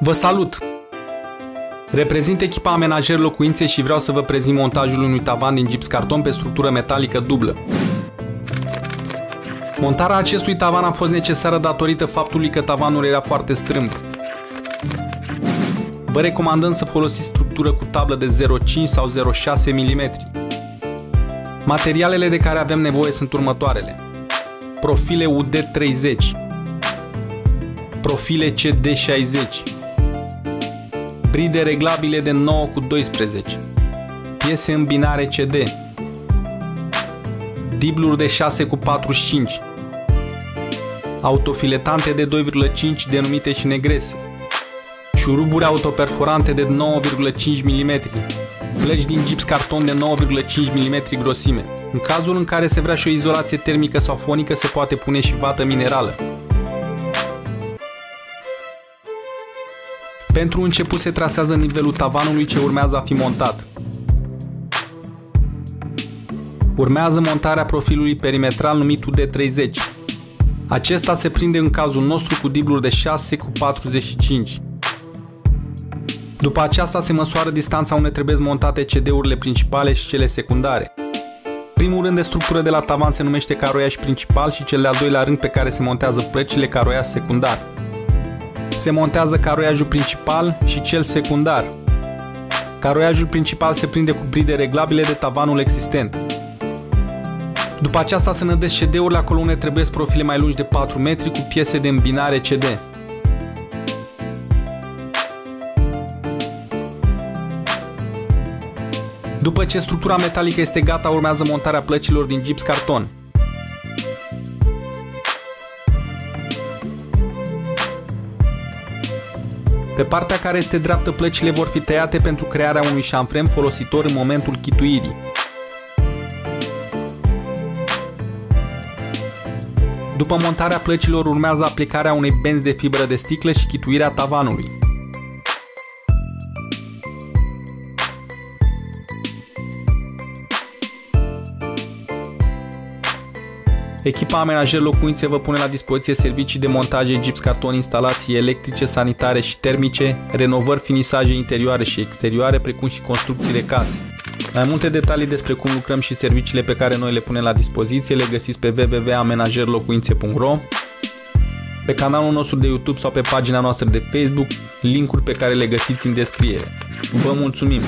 Vă salut! Reprezint echipa Amenajer Locuințe și vreau să vă prezint montajul unui tavan din gips carton pe structură metalică dublă. Montarea acestui tavan a fost necesară datorită faptului că tavanul era foarte strâmb. Vă recomandăm să folosiți structură cu tablă de 0,5 sau 0,6 mm. Materialele de care avem nevoie sunt următoarele: profile UD30, profile CD60, bride reglabile de 9/12, piese în binare CD, dibluri de 6/45, autofiletante de 2,5 denumite și negrese, șuruburi autoperforante de 9,5 mm, plăci din gips carton de 9,5 mm grosime. În cazul în care se vrea și o izolație termică sau fonică, se poate pune și vată minerală. Pentru început se trasează nivelul tavanului ce urmează a fi montat. Urmează montarea profilului perimetral numit UD30. Acesta se prinde în cazul nostru cu dibluri de 6/45. După aceasta se măsoară distanța unde trebuie montate CD-urile principale și cele secundare. Primul rând de structură de la tavan se numește caroiaj principal și cel de-al doilea rând pe care se montează plăcile caroiaj secundar. Se montează caroiajul principal și cel secundar. Caroiajul principal se prinde cu bride reglabile de tavanul existent. După aceasta se nădesc CD-urile acolo unde trebuie profile mai lungi de 4 metri cu piese de îmbinare CD. După ce structura metalică este gata, urmează montarea plăcilor din gips carton. Pe partea care este dreaptă, plăcile vor fi tăiate pentru crearea unui șanfrem folositor în momentul chituirii. După montarea plăcilor urmează aplicarea unei benzi de fibră de sticlă și chituirea tavanului. Echipa Amenajer Locuințe vă pune la dispoziție servicii de montaje gips carton, instalații electrice, sanitare și termice, renovări, finisaje interioare și exterioare, precum și construcții de case. Mai multe detalii despre cum lucrăm și serviciile pe care noi le punem la dispoziție le găsiți pe www.amenajerlocuințe.ro, pe canalul nostru de YouTube sau pe pagina noastră de Facebook, linkuri pe care le găsiți în descriere. Vă mulțumim!